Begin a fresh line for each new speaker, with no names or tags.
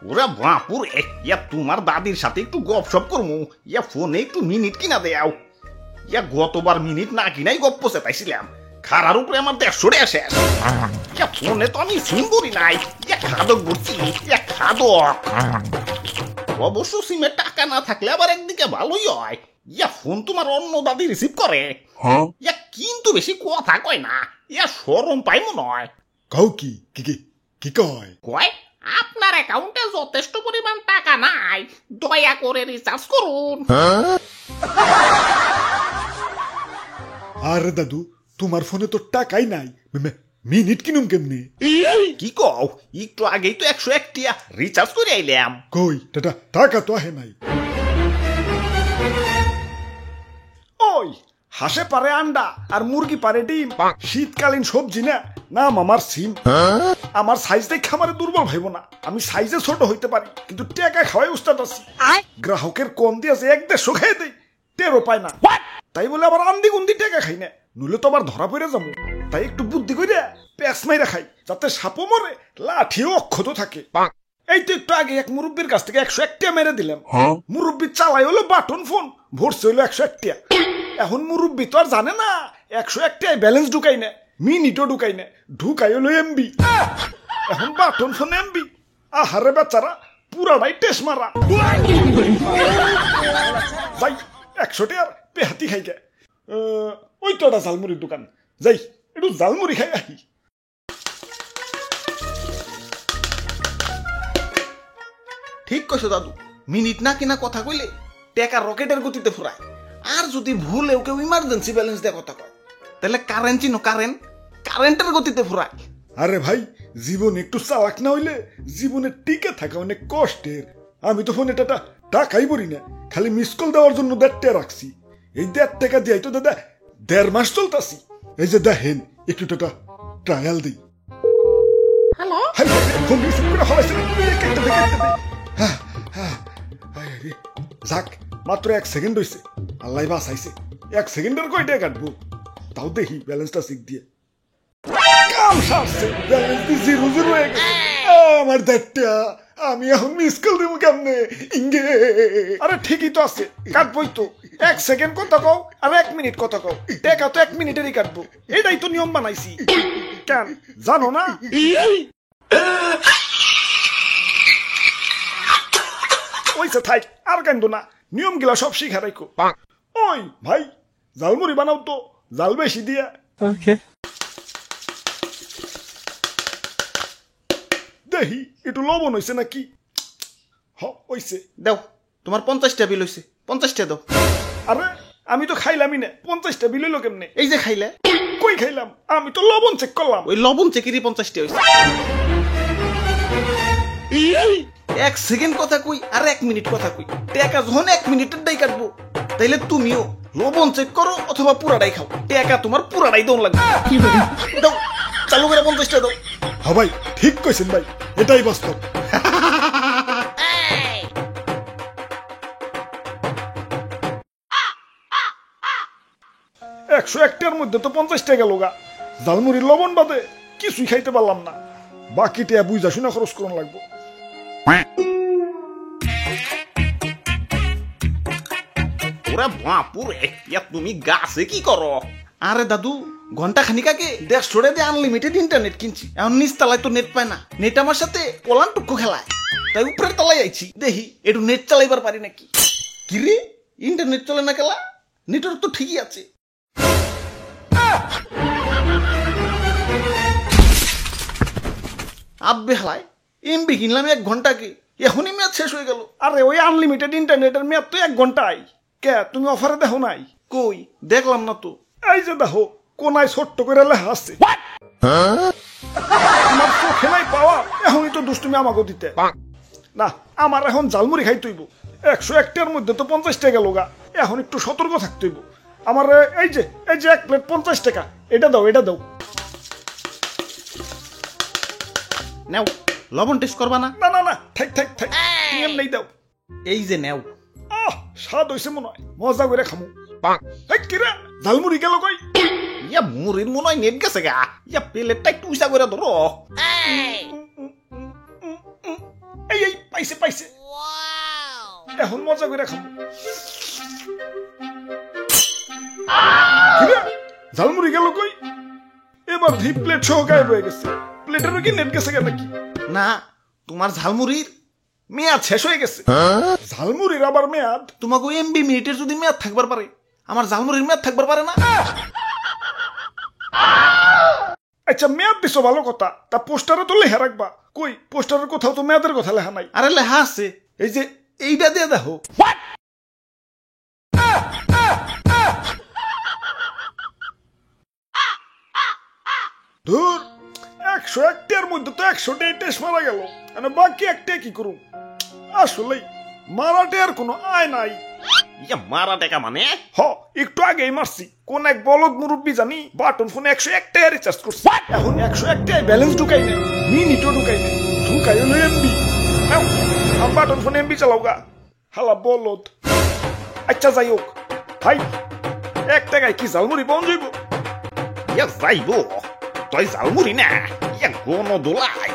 ওরা বাপুরে, ইয়া তোমার দাদির সাথে একটু গপসপ করমু, ইয়া ফোনে একটু মিনিট কিনা দেও। ইয়া গতবার মিনিট না কিনাই গপ্প চেতাইছিলাম, খারার উপরে আমার 150 টাকা শেষ। ইয়া ফোনে তো আমি সিম করি নাই, ইয়া খাদক ভরছি, ইয়া খাদক। অবশ্য সিমে টাকা না থাকলে আবার একদিকে ভালোই হয়, ইয়া ফোন তোমার অন্য দাদি রিসিভ করে। ইয়া কিন্তু বেশি কথা কয় না, ইয়া শরম পাই মনে হয়।
কাউ কি কি কি কি কয়?
কয় আপনার অ্যাকাউন্টে যথেষ্ট পরিমাণ টাকা নাই, দয়া করে রিচার্জ করুন।
আরে দাদু, তোমার ফোনে তো টাকাই নাই, মিনিট কিনুম কেমনে?
কি কও, একটু আগেই তো 101 টাকা রিচার্জ করে আইলাম।
কই টাকা তো আহে নাই। ওই হাঁসে পারে আন্ডা আর মুরগি পারে ডিম, শীতকালীন সবজি না নাম আমার সিম। আমার সাইজ দেখে আমারে দুর্বল ভাইব না, আমি সাইজে ছোট হইতে পারি কিন্তু টাকা খাওয়াই উস্তাদ আছি। গ্রাহকের কম দিয়ে যে 1-150 খাই দেই, টেরও পায় না। তাই বলে আবার আন্দি গুন্দি টাকা খাই না, নইলে তো আবার ধরা পড়ে যাবো। তাই একটু বুদ্ধি করে প্যাঁচ মাইরা খাই, যাতে সাপও মরে লাঠিও অক্ষত থাকে। এই তো একটু আগে এক মুরব্বীর কাছ থেকে 101 টাকা মেরে দিলাম। মুরব্বী চালাই হলো বাটন ফোন, ভরছে হইলো 101 টাকা। এখন মুরব্বী তো আর জানে না 101 টাকায় ব্যালেন্স ঢুকাই না, মিনিটও ঢুকাই না, ঢুকাই হলো এমবি। এখন বাটন ফোন এমবি, আহারে বেচারা পুরাটাই টেস মারা। যাই 100 টাকার পেহাতি খাই গে। ওই তো একটা ঝালমুড়ির দোকান, যাই একটু ঝালমুড়ি খাই আহি।
ঠিক কইছো দাদু, মিনিট না কিনা কথা কইলে টাকা রকেটের গতিতে ফুরায়। আর যদি ভুলেও কেউ ইমার্জেন্সি ব্যালেন্স দিয়ে কথা কয়, তাহলে কারেন্ট চিনো, কারেন্টের গতিতে ফুরায়।
আরে ভাই, জীবন একটু চালাক না হইলে জীবনে টিকে থাকা অনেক কষ্টের। আমি তো ফোনে টাকাই বলি না, খালি মিস কল দেওয়ার জন্য 1.5 টাকা রাখছি। এই 1.5 টাকা দিয়ে তো দাদা 1.5 মাস চলতাছি। এই যে দেখেন একটু ট্রায়াল দিই।
হ্যালো,
ফোন রিসিভ করে হলাইছে। যাক, মাত্র 1 সেকেন্ড হইছে, আল্লাহ বাঁচাইছে। 1 সেকেন্ডের কয় টাকা কাটবো? তাও দেখি ব্যালেন্সটা চেক দিয়ে। কাম সারছে, ব্যালেন্স দি 0 হয়ে গেছে। আমার 1.5 টাকা, আমি এখন মিস কল দেবো কেমনে? ইঙ্গে আরে ঠিকই তো আছে, কাটবই তো। 1 সেকেন্ড কথা কও আর 1 মিনিট কথা কও, টাকা তো 1 মিনিটেরই কাটবো। এটাই তো নিয়ম বানাইছি, কেন জানো না? ওইসে থাই, আর কান্দো না, নিয়ম গিলা সব শিখা রাখো। ওই ভাই, ঝালমুড়ি বানাও তো, জাল বেশি দিয়া। দেখি একটু লবণ হইছে নাকি? হইছে।
দাও, তোমার 50 টাকা বিল হইছে, 50 টাকা দাও।
আরে আমি তো খাইলামই না, 50 টাকা বিল হইলো কেমনে?
এই যে খাইলে।
কই খাইলাম? আমি তো লবণ চেক করলাম।
ওই লবণ চেকেরই 50 টাকা হইছে। 1 সেকেন্ড কথা কই আর 1 মিনিট কথা কই, টাকা যখন 1 মিনিটের দাই কাটবো, তাইলে তুমিও লবণ চেক করো অথবা পুরাটাই খাও, টাকা তোমার পুরাটাই দন লাগবে। দাও, চালু করে 50 টাকা দাও।
হ্যাঁ ভাই, ঠিক কইছেন ভাই, এটাই বাস্তব। 101 টাকার মধ্যে তো 50 টাকা গেল গা। ঝালমুড়ির লবণ বাদে কিছুই খাইতে পারলাম না, বাকি টাকা বুঝা শুনে খরচ করুন লাগবো।
ওরে বাপুরে, তুমি গাছে কি করো? আরে দাদু, ঘন্টা খানিক আগে 150 টাকা দিয়ে আনলিমিটেড ইন্টারনেট কিনছি। এখন নিচ তলায় তো নেট পায় না, নেট আমার সাথে পলান টুকু খেলায়। তাই উপরের তলায় আইছি, দেখি একটু নেট চালাইবার পারি নাকি। কি রে, ইন্টারনেট চলে না খেলা? নেটওয়ার্ক তো ঠিকই আছে। আব্বে হালায়, এমবি কিনলাম 1 ঘন্টাকে, এখনই মেয়াদ শেষ হয়ে গেল।
আরে ওই আনলিমিটেড ইন্টারনেটের মেয়াদ তো 1 ঘন্টায়। কে তুমি অফারে দেখো নাই?
কই দেখলাম না তো।
এই যে দেখো, কোনায় ছোট্ট করে লেখা আছে। আমার চোখে নাই পাওয়া, এখনই তো দুষ্টুমি আমাকে দিতে না। আমার এখন ঝালমুড়ি খাইতে হইব। 101 টাকার মধ্যে তো 50 টাকা গেল গা, এখন একটু সতর্ক থাকতে হইব। আমার এই যে 1 প্লেট 50 টাকা, এটা দাও, এটা দাও।
নাও, লবণ টেস্ট করবা না?
না না না, থাক থাক থাক, তুমি নেই দাও।
এই যে নাও।
স্বাদ হইছে মনে হয়, মজা করে খামু। কিরে, ঝালমুড়ি গেল কই?
ইয়া মুড়ির মনে হয় নেট গেছে গা। ইয়া প্লেটটা একটু উঁচা করে ধরো।
এই মজা করে খাবো। কিরে, ঝালমুড়ি গেল কই? এবার ধি প্লেট সহ গায়েব হয়ে গেছে। প্লেটেরও কি নেট গেছে কেন নাকি?
না, তোমার ঝালমুড়ির মেয়াদ শেষ হয়ে গেছে।
ঝালমুড়ির আবার মেয়াদ?
তোমাকে এমবি মিনিটের যদি মেয়াদ থাকবার পারে, আমার ঝালমুড়ির মেয়াদ থাকবার পারে না?
আচ্ছা, মেয়াদ দিছো ভালো কথা, তা পোস্টারে তো লেখা রাখবা। কই, পোস্টারের কোথাও তো মেয়াদের কথা লেখা নাই।
আরে লেখা আছে, এই যে এইটা দিয়ে দেখো।
ধুর, 101 টার মধ্যে তো 100টাই টেস্ট মারা গেল, মানে বাকি একটা কি করুম? আসলে মারাটে আর কোনো আয় নাই।
ইয়া মারা টাকা মানে?
হ, একটু আগেই মারছি। কোন এক বলদ মুরব্বী জানি বাটন ফোনে 101 টাকা রিচার্জ করছে। এখন 101 টাকায় ব্যালেন্স ঢুকাই নেই, মিনিটও ঢুকাই নেই, ঢুকাই হলো এমবি। আমার বাটন ফোনে এমবি চালাও গা, হালা বলদ। আচ্ছা যাই হোক ভাই, 1 টাকায় কি ঝালমুড়ি পাওয়া যাইব?
ইয়া যাইব, তুই ঝালমুড়ি না, ইয়া গণ দোলাই।